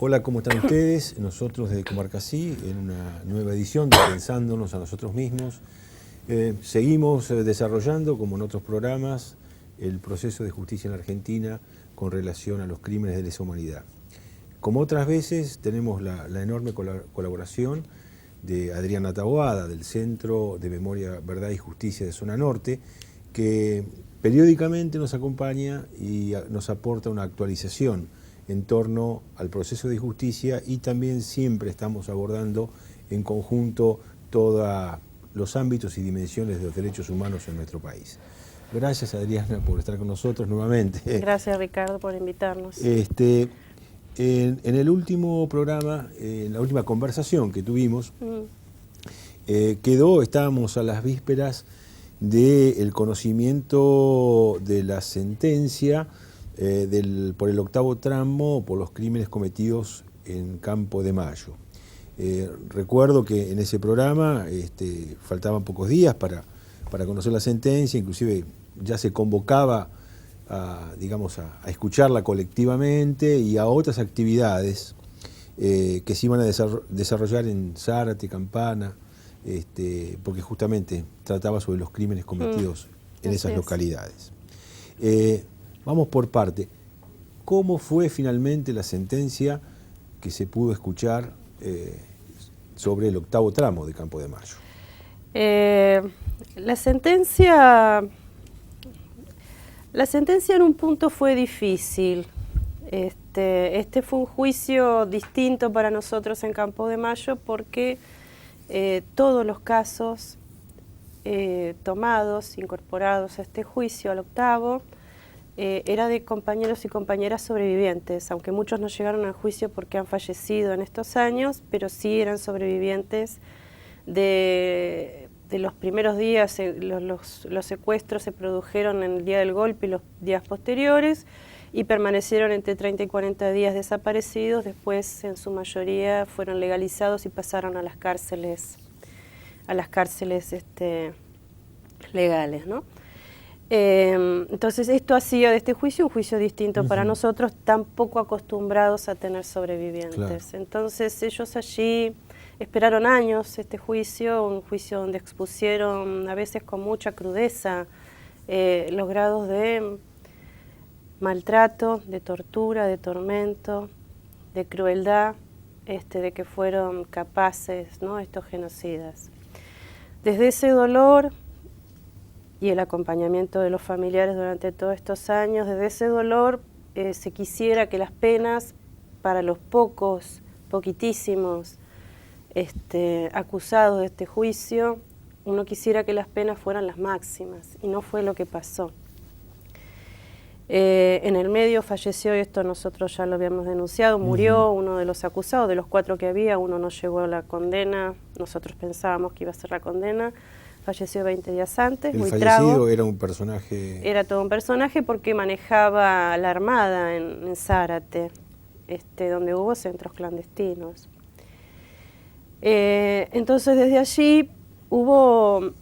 Hola, ¿cómo están ustedes? Nosotros de Comarca Sí, en una nueva edición de Pensándonos a nosotros mismos. Seguimos desarrollando, como en otros programas, el proceso de justicia en la Argentina con relación a los crímenes de lesa humanidad. Como otras veces, tenemos la enorme colaboración de Adriana Taboada, del Centro de Memoria, Verdad y Justicia de Zona Norte, que periódicamente nos acompaña y nos aporta una actualización en torno al proceso de justicia, y también siempre estamos abordando en conjunto todos los ámbitos y dimensiones de los derechos humanos en nuestro país. Gracias, Adriana, por estar con nosotros nuevamente. Gracias, Ricardo, por invitarnos. En el último programa, en la última conversación que tuvimos, estábamos a las vísperas del conocimiento de la sentencia por el 8º tramo por los crímenes cometidos en Campo de Mayo. Recuerdo que en ese programa faltaban pocos días para conocer la sentencia, inclusive ya se convocaba a escucharla colectivamente y a otras actividades que se iban a desarrollar en Zárate, Campana, porque justamente trataba sobre los crímenes cometidos en esas localidades. Vamos por parte. ¿Cómo fue finalmente la sentencia que se pudo escuchar sobre el 8º tramo de Campo de Mayo? La sentencia en un punto fue difícil. Este fue un juicio distinto para nosotros en Campo de Mayo porque todos los casos tomados, incorporados a este juicio, al 8º, era de compañeros y compañeras sobrevivientes, aunque muchos no llegaron al juicio porque han fallecido en estos años, pero sí eran sobrevivientes de los primeros días. Los secuestros se produjeron en el día del golpe y los días posteriores, y permanecieron entre 30 y 40 días desaparecidos. Después, en su mayoría, fueron legalizados y pasaron a las cárceles legales, ¿no? Entonces esto hacía de este juicio un juicio distinto para nosotros, tan poco acostumbrados a tener sobrevivientes. Claro. Entonces ellos allí esperaron años este juicio, un juicio donde expusieron a veces con mucha crudeza los grados de maltrato, de tortura, de tormento, de crueldad, de que fueron capaces, ¿no?, estos genocidas. Desde ese dolor y el acompañamiento de los familiares durante todos estos años, desde ese dolor se quisiera que las penas para los poquitísimos acusados de este juicio, uno quisiera que las penas fueran las máximas, y no fue lo que pasó. En el medio falleció, y esto nosotros ya lo habíamos denunciado, murió uno de los acusados. De los 4 que había, uno no llegó a la condena. Nosotros pensábamos que iba a ser la condena. Falleció 20 días antes. ¿El fallecido era un personaje? Era todo un personaje porque manejaba la Armada en Zárate, donde hubo centros clandestinos. Entonces desde allí hubo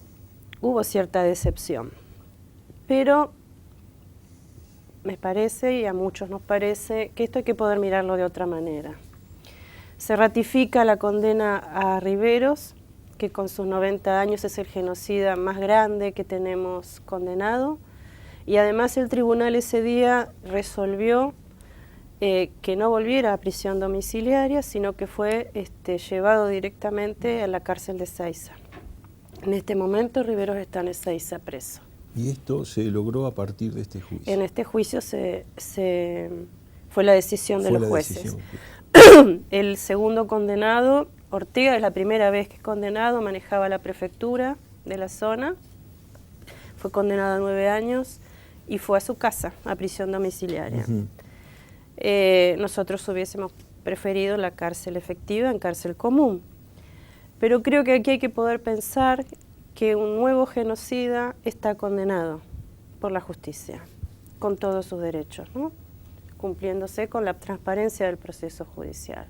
cierta decepción. Pero me parece, y a muchos nos parece, que esto hay que poder mirarlo de otra manera. Se ratifica la condena a Riveros, que con sus 90 años es el genocida más grande que tenemos condenado, y además el tribunal ese día resolvió que no volviera a prisión domiciliaria, sino que fue llevado directamente a la cárcel de Ezeiza. En este momento Riveros está en Ezeiza preso. ¿Y esto se logró a partir de este juicio? En este juicio fue la decisión de los jueces. El segundo condenado, Ortega, es la primera vez que es condenado, manejaba la prefectura de la zona, fue condenado a 9 años y fue a su casa, a prisión domiciliaria. Nosotros hubiésemos preferido la cárcel efectiva en cárcel común, pero creo que aquí hay que poder pensar que un nuevo genocida está condenado por la justicia, con todos sus derechos, ¿no?, cumpliéndose con la transparencia del proceso judicial.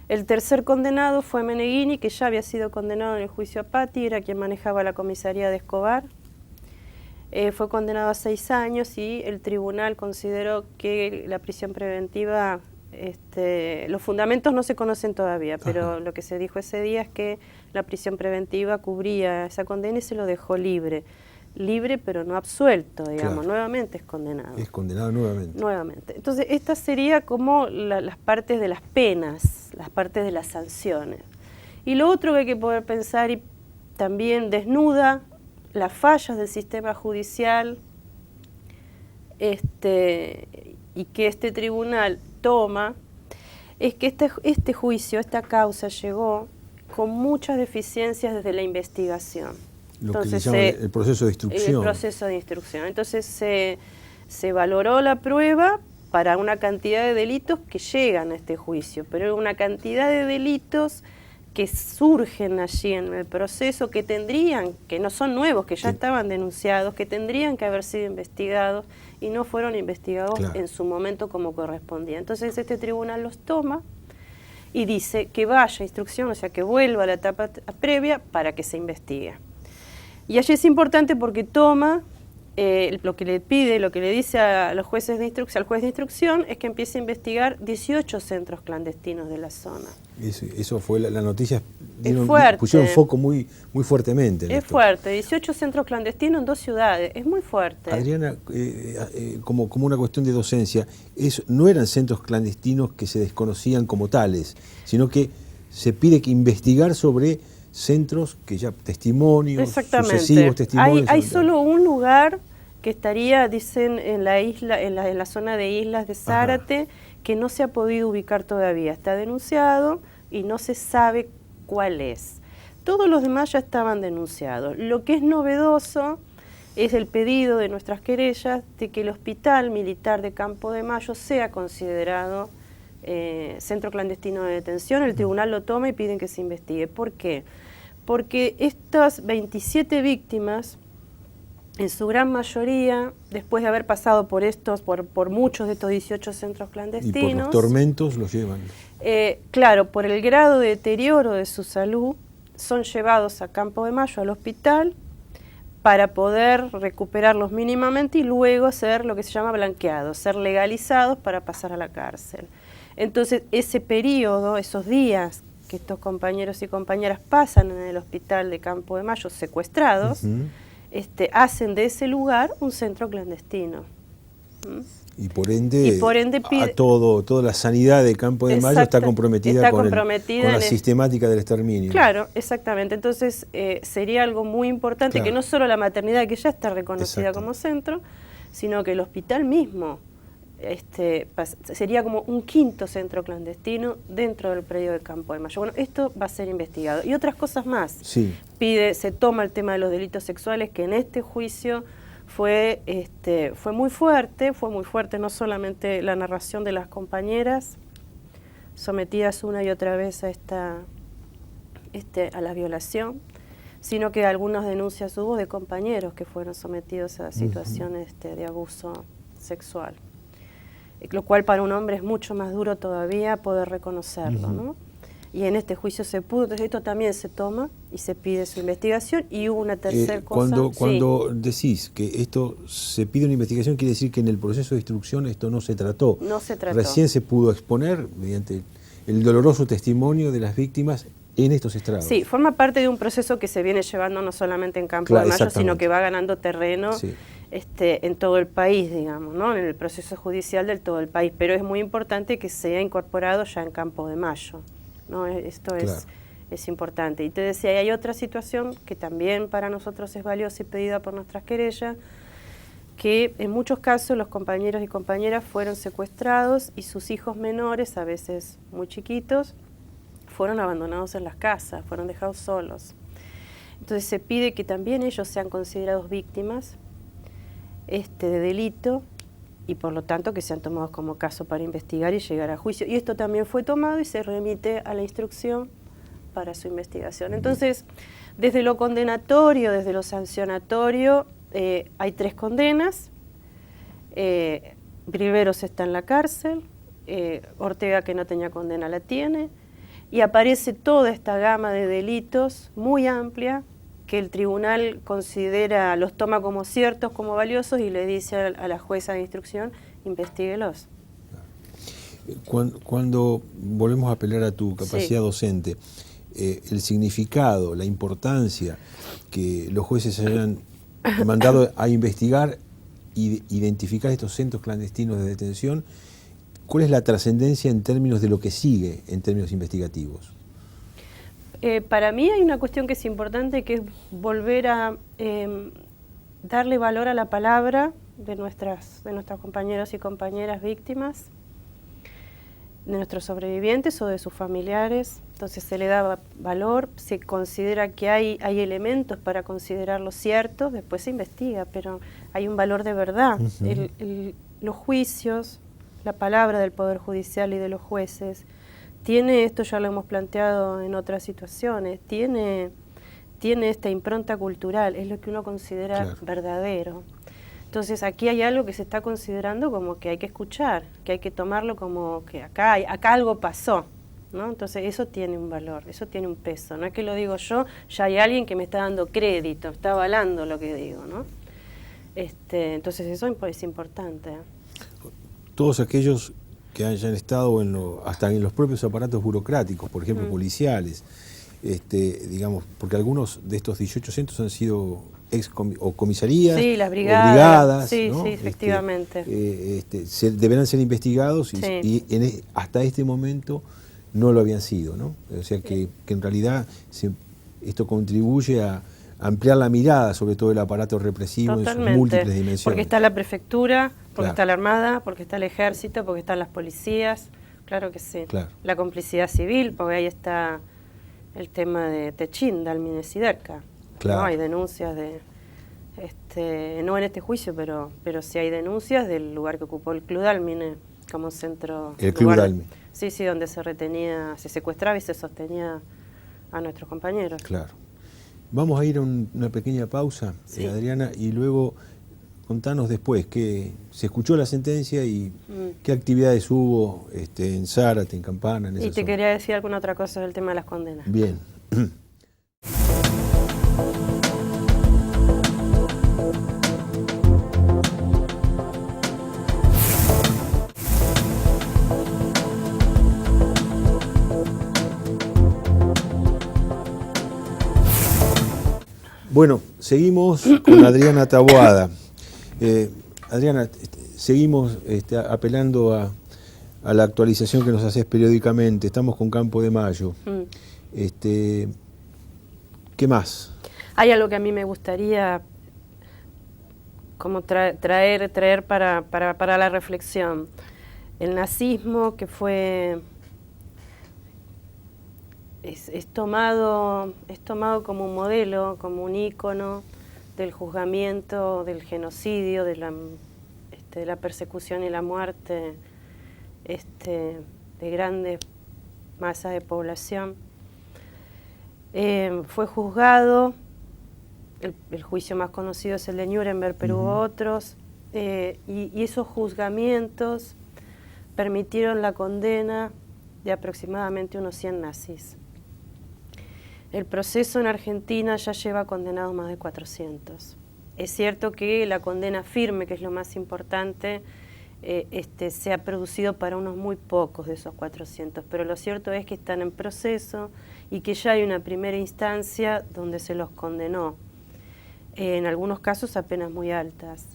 El tercer condenado fue Meneghini, que ya había sido condenado en el juicio a Patti, era quien manejaba la comisaría de Escobar. Fue condenado a 6 años y el tribunal consideró que la prisión preventiva Los fundamentos no se conocen todavía, pero lo que se dijo ese día es que la prisión preventiva cubría esa condena y se lo dejó libre. Libre pero no absuelto, digamos, nuevamente es condenado. Es condenado nuevamente. Nuevamente. Entonces, esta sería como las partes de las penas, las partes de las sanciones. Y lo otro que hay que poder pensar, y también desnuda las fallas del sistema judicial, y que este tribunal toma, es que este juicio, esta causa llegó con muchas deficiencias desde la investigación. Lo que le llaman el proceso de instrucción. El proceso de instrucción. Entonces se valoró la prueba para una cantidad de delitos que llegan a este juicio, pero una cantidad de delitos que surgen allí en el proceso, que no son nuevos, que ya estaban denunciados, que tendrían que haber sido investigados y no fueron investigados en su momento como correspondía. Entonces este tribunal los toma y dice que vaya a instrucción, o sea, que vuelva a la etapa previa para que se investigue. Y allí es importante porque toma lo que le pide, lo que le dice a los jueces de instrucción, al juez de instrucción, es que empiece a investigar 18 centros clandestinos de la zona. Eso fue la noticia, pusieron foco muy fuertemente en esto. Es fuerte, 18 centros clandestinos en 2 ciudades, es muy fuerte. Adriana, como una cuestión de docencia, no eran centros clandestinos que se desconocían como tales, sino que se pide que investigar sobre centros que ya testimonios, sucesivos testimonios. Hay solo un lugar que estaría, dicen, en la isla, en la zona de Islas de Zárate, que no se ha podido ubicar todavía. Está denunciado y no se sabe cuál es. Todos los demás ya estaban denunciados. Lo que es novedoso es el pedido de nuestras querellas de que el Hospital Militar de Campo de Mayo sea considerado centro clandestino de detención. El tribunal lo toma y piden que se investigue. ¿Por qué? Porque estas 27 víctimas, en su gran mayoría, después de haber pasado por muchos de estos 18 centros clandestinos... Y por los tormentos los llevan. Claro, por el grado de deterioro de su salud, son llevados a Campo de Mayo, al hospital, para poder recuperarlos mínimamente y luego ser lo que se llama blanqueados, ser legalizados para pasar a la cárcel. Entonces, ese periodo, esos días que estos compañeros y compañeras pasan en el hospital de Campo de Mayo secuestrados, hacen de ese lugar un centro clandestino. Y por ende toda la sanidad de Campo de Mayo está comprometida con la sistemática del exterminio. Claro, exactamente. Entonces sería algo muy importante que no solo la maternidad, que ya está reconocida como centro, sino que el hospital mismo sería como un 5.º centro clandestino dentro del predio de Campo de Mayo. Bueno, esto va a ser investigado. Y otras cosas más. Sí. Se toma el tema de los delitos sexuales, que en este juicio fue muy fuerte no solamente la narración de las compañeras, sometidas una y otra vez a la violación, sino que algunas denuncias hubo de compañeros que fueron sometidos a situaciones de abuso sexual. Lo cual para un hombre es mucho más duro todavía poder reconocerlo, ¿no? Y en este juicio se pudo, entonces esto también se toma y se pide su investigación. Y hubo una tercera cosa. Cuando decís que esto se pide una investigación, quiere decir que en el proceso de instrucción esto no se trató. No se trató. Recién se pudo exponer mediante el doloroso testimonio de las víctimas en estos estrados. Sí, forma parte de un proceso que se viene llevando no solamente en Campo de Mayo, sino que va ganando terreno en todo el país, digamos, ¿no? En el proceso judicial del todo el país. Pero es muy importante que sea incorporado ya en Campo de Mayo, ¿no? Esto es importante. Y te decía, hay otra situación que también para nosotros es valiosa y pedida por nuestras querellas, que en muchos casos los compañeros y compañeras fueron secuestrados y sus hijos menores, a veces muy chiquitos, fueron abandonados en las casas, fueron dejados solos. Entonces se pide que también ellos sean considerados víctimas de delito y por lo tanto que sean tomados como caso para investigar y llegar a juicio. Y esto también fue tomado y se remite a la instrucción para su investigación. Entonces, desde lo condenatorio, desde lo sancionatorio, hay 3 condenas. Riveros está en la cárcel, Ortega, que no tenía condena, la tiene, y aparece toda esta gama de delitos muy amplia que el tribunal considera, los toma como ciertos, como valiosos, y le dice a la jueza de instrucción, investíguelos. Cuando volvemos a apelar a tu capacidad docente, el significado, la importancia que los jueces hayan mandado a investigar e identificar estos centros clandestinos de detención, ¿cuál es la trascendencia en términos de lo que sigue en términos investigativos? Para mí hay una cuestión que es importante, que es volver a darle valor a la palabra de nuestros compañeros y compañeras víctimas, de nuestros sobrevivientes o de sus familiares. Entonces se le da valor, se considera que hay elementos para considerarlos ciertos, después se investiga, pero hay un valor de verdad. Los juicios, la palabra del Poder Judicial y de los jueces, tiene, esto ya lo hemos planteado en otras situaciones, tiene esta impronta cultural, es lo que uno considera verdadero. Entonces aquí hay algo que se está considerando como que hay que escuchar, que hay que tomarlo como que acá algo pasó, ¿no? Entonces eso tiene un valor, eso tiene un peso, no es que lo digo yo, ya hay alguien que me está dando crédito, está avalando lo que digo, ¿no? Entonces eso es importante. Todos aquellos que hayan estado hasta en los propios aparatos burocráticos, por ejemplo, policiales, digamos, porque algunos de estos 18 centros han sido comisarías, sí, las brigadas, sí, ¿no? Sí, efectivamente. Deberán ser investigados y hasta este momento no lo habían sido, ¿no? O sea que en realidad esto contribuye a ampliar la mirada sobre todo el aparato represivo. Totalmente. En sus múltiples dimensiones. Porque está la prefectura, porque está la Armada, porque está el Ejército, porque están las policías, claro que sí. Claro. La complicidad civil, porque ahí está el tema de Techín, Dalmine Siderca. Claro. ¿No? Hay denuncias no en este juicio, pero sí hay denuncias del lugar que ocupó el Club Dalmine como centro. El Club Dalmine. Sí, donde se retenía, se secuestraba y se sostenía a nuestros compañeros. Claro. Vamos a ir a una pequeña pausa, Adriana, y luego contanos después que se escuchó la sentencia y qué actividades hubo en Zárate, en Campana, en esa zona. Quería decir alguna otra cosa del tema de las condenas. Bien. Bueno, seguimos con Adriana Taboada. Adriana, seguimos apelando a la actualización que nos haces periódicamente. Estamos con Campo de Mayo. ¿Qué más? Hay algo que a mí me gustaría como traer para la reflexión. El nazismo, que fue... Es tomado como un modelo, como un ícono del juzgamiento, del genocidio, de la persecución y la muerte de grandes masas de población. Fue juzgado, el juicio más conocido es el de Nuremberg, pero hubo otros, y esos juzgamientos permitieron la condena de aproximadamente unos 100 nazis. El proceso en Argentina ya lleva condenados más de 400. Es cierto que la condena firme, que es lo más importante, se ha producido para unos muy pocos de esos 400, pero lo cierto es que están en proceso y que ya hay una primera instancia donde se los condenó, en algunos casos a penas muy altas.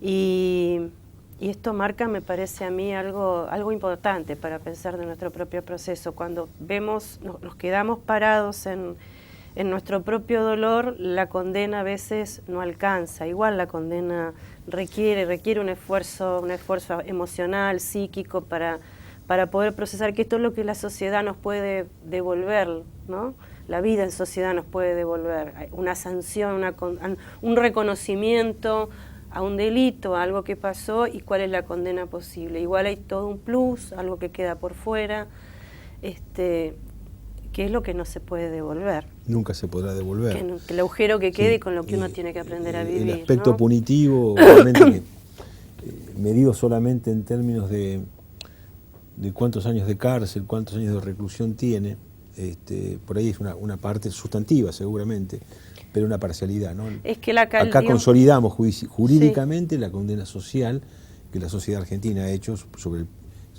Y esto marca, me parece a mí, algo importante para pensar de nuestro propio proceso. Cuando nos quedamos parados en nuestro propio dolor, la condena a veces no alcanza. Igual la condena requiere un esfuerzo emocional, psíquico, para poder procesar que esto es lo que la sociedad nos puede devolver, ¿no? La vida en sociedad nos puede devolver. Una sanción, un reconocimiento a un delito, a algo que pasó, y cuál es la condena posible. Igual hay todo un plus, algo que queda por fuera, que es lo que no se puede devolver. Nunca se podrá devolver. Que el agujero que quede con lo que uno tiene que aprender a vivir. El aspecto, ¿no?, punitivo, obviamente, medido solamente en términos de cuántos años de cárcel, cuántos años de reclusión tiene, por ahí es una parte sustantiva seguramente, pero una parcialidad, ¿no? Es que acá consolidamos jurídicamente la condena social que la sociedad argentina ha hecho sobre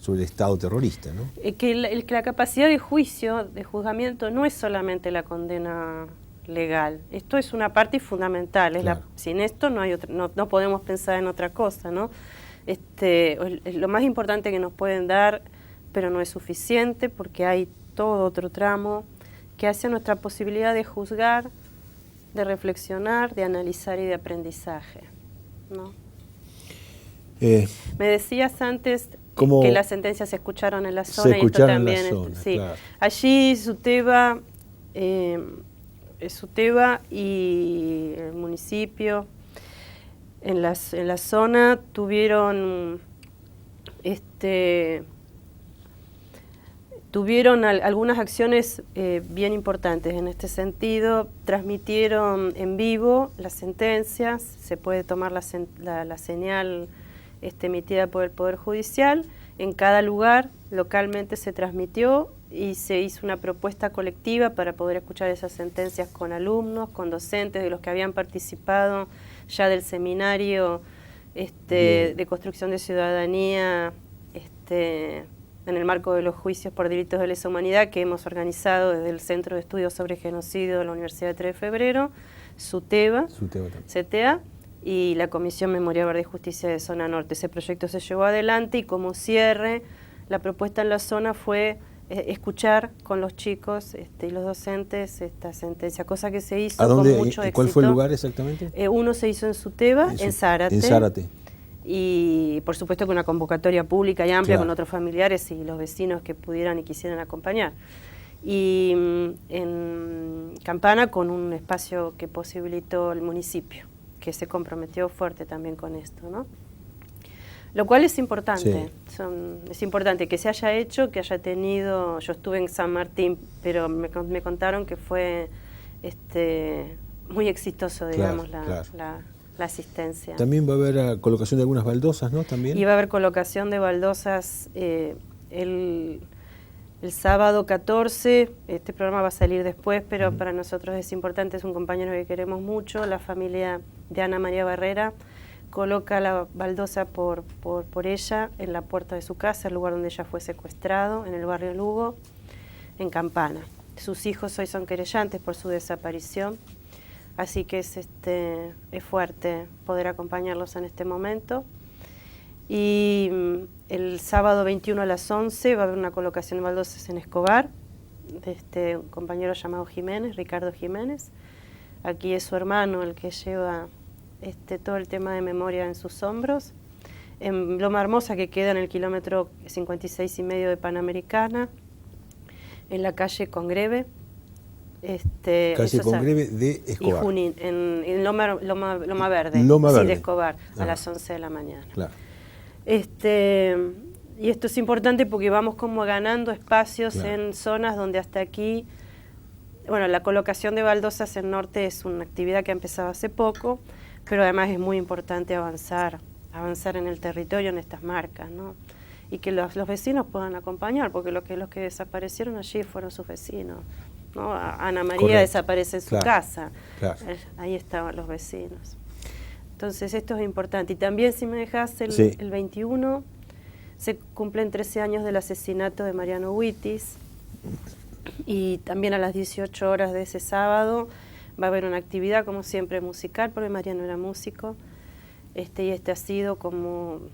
sobre el Estado terrorista, ¿no? Que la capacidad de juicio, de juzgamiento, no es solamente la condena legal. Esto es una parte fundamental. Claro. Sin esto no podemos pensar en otra cosa, ¿no? Es lo más importante que nos pueden dar, pero no es suficiente porque hay todo otro tramo que hace nuestra posibilidad de juzgar, de reflexionar, de analizar y de aprendizaje, ¿no? Me decías antes que las sentencias se escucharon en la zona. Se escucharon en la zona, sí. claro. Allí Suteba y el municipio en la zona tuvieron algunas acciones bien importantes en este sentido. Transmitieron en vivo las sentencias, se puede tomar la señal emitida por el Poder Judicial. En cada lugar localmente se transmitió y se hizo una propuesta colectiva para poder escuchar esas sentencias con alumnos, con docentes, de los que habían participado ya del seminario de construcción de ciudadanía en el marco de los juicios por delitos de lesa humanidad que hemos organizado desde el Centro de Estudios sobre Genocidio de la Universidad de 3 de Febrero, Suteba, CTA, y la Comisión Memorial, Verdad y Justicia de Zona Norte. Ese proyecto se llevó adelante y como cierre, la propuesta en la zona fue escuchar con los chicos y los docentes esta sentencia, cosa que se hizo con mucho éxito. ¿Cuál fue el lugar exactamente? Uno se hizo en Suteba, en Zárate. En Zárate. Y por supuesto con una convocatoria pública y amplia, con otros familiares y los vecinos que pudieran y quisieran acompañar. Y en Campana con un espacio que posibilitó el municipio, que se comprometió fuerte también con esto, ¿no? Lo cual es importante, es importante que se haya hecho, que haya tenido. Yo estuve en San Martín, pero me contaron que fue muy exitoso, digamos, la asistencia. También va a haber colocación de algunas baldosas, ¿no? También. Y va a haber colocación de baldosas el sábado 14, este programa va a salir después, pero para nosotros es importante, es un compañero que queremos mucho, la familia de Ana María Barrera coloca la baldosa por ella en la puerta de su casa, el lugar donde ella fue secuestrado, en el barrio Lugo, en Campana. Sus hijos hoy son querellantes por su desaparición, así que es fuerte poder acompañarlos en este momento. Y el sábado 21 a las 11 va a haber una colocación de baldosas en Escobar, de un compañero llamado Jiménez, Ricardo Jiménez. Aquí es su hermano el que lleva todo el tema de memoria en sus hombros. En Loma Hermosa, que queda en el kilómetro 56 y medio de Panamericana, en la calle Congreve. Calle Congreve de Escobar. Y Junín, en Loma Verde, de Escobar, a las 11 de la mañana. Claro. Y esto es importante porque vamos como ganando espacios en zonas donde hasta aquí, bueno, la colocación de baldosas en norte es una actividad que ha empezado hace poco, pero además es muy importante avanzar en el territorio, en estas marcas, ¿no? Y que los vecinos puedan acompañar, porque los que desaparecieron allí fueron sus vecinos, ¿no? Ana María desaparece en su casa, ahí estaban los vecinos. Entonces esto es importante. Y también, si me dejas, el 21 se cumplen 13 años del asesinato de Mariano Huitis, y también a las 18 horas de ese sábado va a haber una actividad, como siempre, musical, porque Mariano era músico, y ha sido como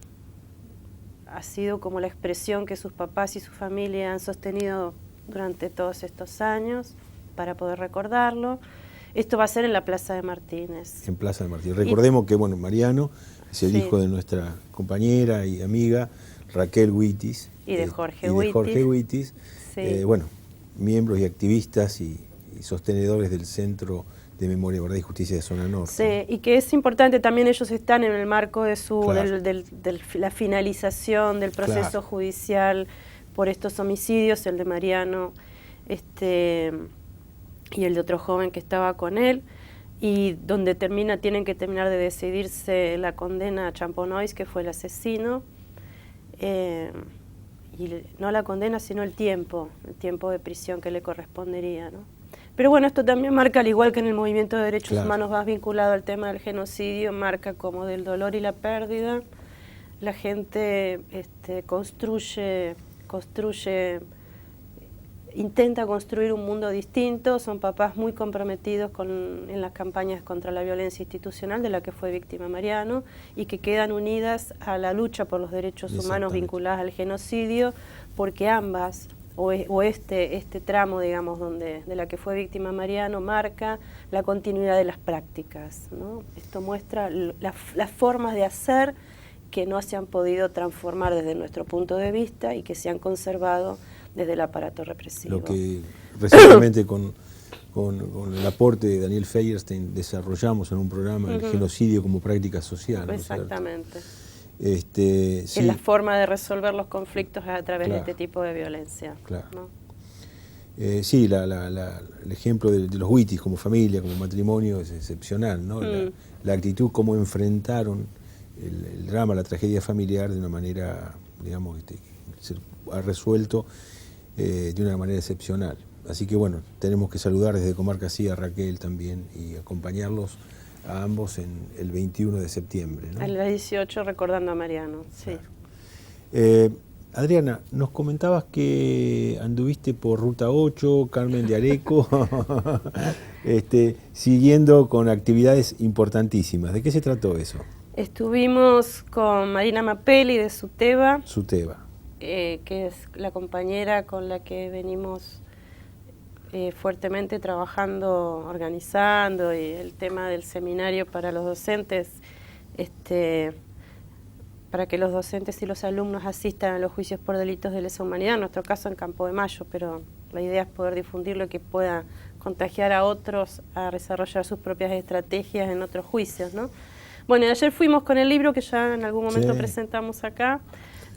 la expresión que sus papás y su familia han sostenido durante todos estos años para poder recordarlo. Esto va a ser en la Plaza de Martínez. En Plaza de Martínez. Recordemos que Mariano es el hijo de nuestra compañera y amiga Raquel Huitis. Y de Jorge Huitis. Miembros y activistas y sostenedores del Centro de Memoria, Verdad y Justicia de Zona Norte. Sí, y que es importante también, ellos están en el marco de la finalización del proceso judicial por estos homicidios, el de Mariano y el de otro joven que estaba con él, y donde tienen que terminar de decidirse la condena a Champonois, que fue el asesino, y no la condena, sino el tiempo de prisión que le correspondería, ¿no? Pero bueno, esto también marca, al igual que en el movimiento de derechos humanos más vinculado al tema del genocidio, marca como del dolor y la pérdida, la gente intenta construir un mundo distinto, son papás muy comprometidos en las campañas contra la violencia institucional de la que fue víctima Mariano y que quedan unidas a la lucha por los derechos humanos vinculadas al genocidio, porque ambas, este tramo, digamos, de la que fue víctima Mariano, marca la continuidad de las prácticas, ¿no? Esto muestra las formas de hacer que no se han podido transformar desde nuestro punto de vista y que se han conservado desde el aparato represivo. Lo que recientemente con el aporte de Daniel Feierstein desarrollamos en un programa, el genocidio como práctica social. Exactamente. Sí. Es la forma de resolver los conflictos a través de este tipo de violencia. Claro. ¿No? Sí, el ejemplo de los Wittis como familia, como matrimonio es excepcional, ¿no? La actitud, cómo enfrentaron el drama, la tragedia familiar de una manera, digamos, se ha resuelto de una manera excepcional. Así que bueno, tenemos que saludar desde Comarca Sí a Raquel también y acompañarlos a ambos en el 21 de septiembre, ¿no? A las 18 recordando a Mariano, sí. Claro. Adriana, nos comentabas que anduviste por Ruta 8, Carmen de Areco, siguiendo con actividades importantísimas. ¿De qué se trató eso? Estuvimos con Marina Mapelli de Suteva. Suteva. Que es la compañera con la que venimos fuertemente trabajando, organizando, y el tema del seminario para los docentes, para que los docentes y los alumnos asistan a los juicios por delitos de lesa humanidad, en nuestro caso en Campo de Mayo, pero la idea es poder difundirlo y que pueda contagiar a otros a desarrollar sus propias estrategias en otros juicios, ¿no? Bueno, y ayer fuimos con el libro que ya en algún momento presentamos acá.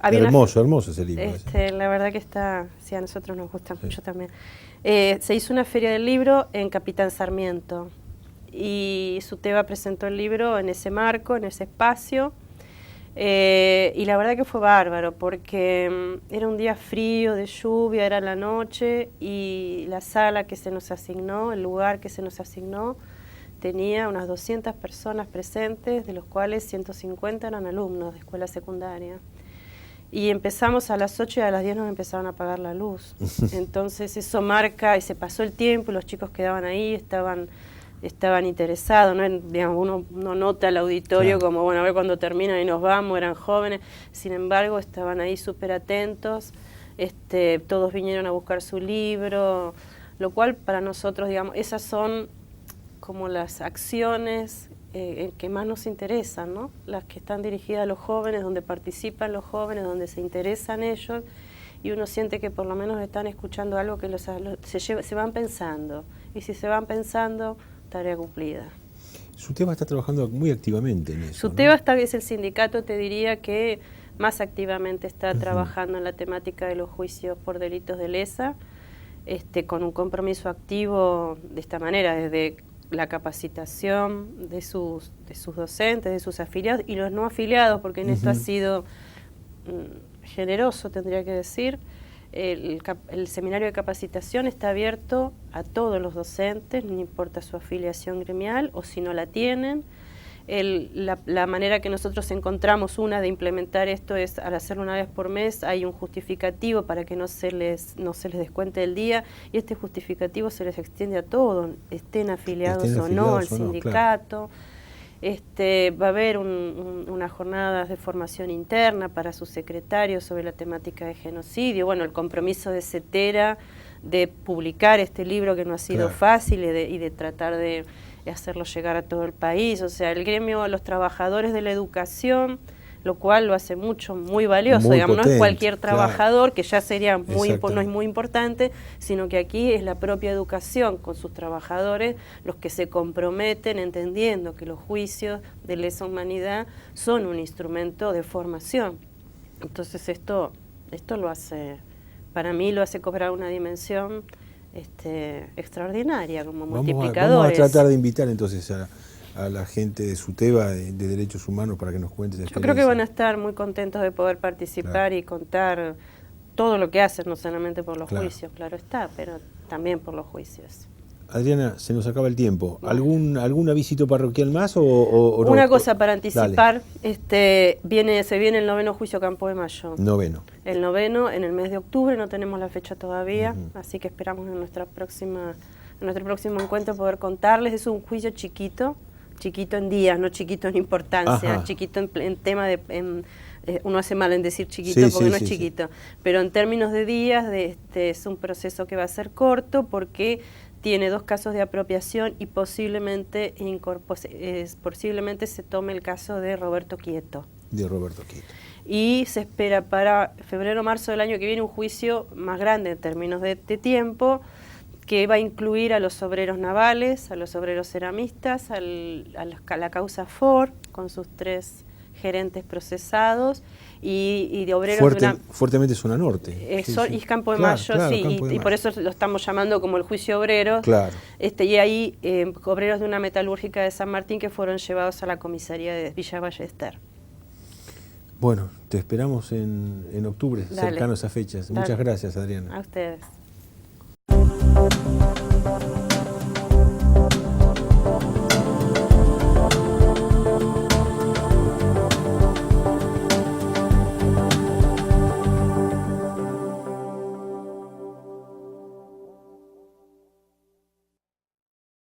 Hermoso ese libro. La verdad que está, sí, a nosotros nos gusta mucho también. Se hizo una feria del libro en Capitán Sarmiento y Suteva presentó el libro en ese marco, en ese espacio, y la verdad que fue bárbaro porque era un día frío, de lluvia, era la noche y la sala que se nos asignó, el lugar que se nos asignó, tenía unas 200 personas presentes, de los cuales 150 eran alumnos de escuela secundaria. Y empezamos a las 8 y a las 10 nos empezaron a apagar la luz. Entonces eso marca, y se pasó el tiempo, y los chicos quedaban ahí, estaban interesados, ¿no? Digamos, uno nota el auditorio como, bueno, a ver cuando terminan y nos vamos, eran jóvenes. Sin embargo, estaban ahí súper atentos, todos vinieron a buscar su libro, lo cual para nosotros, digamos, esas son como las acciones que más nos interesan, ¿no? Las que están dirigidas a los jóvenes, donde participan los jóvenes, donde se interesan ellos, y uno siente que por lo menos están escuchando algo que se van pensando, y si se van pensando, tarea cumplida. Suteva está trabajando muy activamente en eso, Suteva ¿no? es el sindicato, te diría, que más activamente está trabajando en la temática de los juicios por delitos de lesa, con un compromiso activo de esta manera, desde la capacitación de sus docentes, de sus afiliados y los no afiliados, porque en esto ha sido generoso, tendría que decir. El seminario de capacitación está abierto a todos los docentes, no importa su afiliación gremial o si no la tienen. La manera que nosotros encontramos de implementar esto es, al hacerlo una vez por mes, hay un justificativo para que no se les descuente el día, y este justificativo se les extiende a todos, estén afiliados o no al sindicato. Claro. Va a haber unas jornadas de formación interna para sus secretarios sobre la temática de genocidio. Bueno, el compromiso de CETERA de publicar este libro que no ha sido fácil y de tratar de hacerlo llegar a todo el país. O sea, el gremio, los trabajadores de la educación, lo cual lo hace muy valioso, muy digamos, potente, no es cualquier trabajador, que ya sería no es muy importante, sino que aquí es la propia educación con sus trabajadores los que se comprometen entendiendo que los juicios de lesa humanidad son un instrumento de formación. Entonces esto lo hace, para mí lo hace cobrar una dimensión extraordinaria como multiplicadores. Vamos a tratar de invitar entonces a la gente de Suteva de Derechos Humanos para que nos cuente esa experiencia. Yo creo que van a estar muy contentos de poder participar y contar todo lo que hacen, no solamente por los juicios, claro está, pero también por los juicios. Adriana, se nos acaba el tiempo. ¿Algún avisito parroquial más o no? Una cosa para anticipar, se viene el 9º juicio Campo de Mayo. 9º. El 9º en el mes de octubre, no tenemos la fecha todavía, así que esperamos en nuestro próximo encuentro poder contarles. Es un juicio chiquito en días, no chiquito en importancia, chiquito en tema de... uno hace mal en decir chiquito porque no es chiquito, pero en términos de días es un proceso que va a ser corto porque tiene 2 casos de apropiación y posiblemente se tome el caso de Roberto Quieto. Y se espera para febrero o marzo del año que viene un juicio más grande en términos de tiempo, que va a incluir a los obreros navales, a los obreros ceramistas, a la causa Ford, con sus 3 gerentes procesados, y de obreros... Fuertemente zona norte. Y Campo de Mayo, y por eso lo estamos llamando como el juicio obrero. Claro. Y ahí obreros de una metalúrgica de San Martín que fueron llevados a la comisaría de Villa Ballester. Bueno, te esperamos en octubre, cercano a esas fechas. Muchas gracias, Adriana. A ustedes.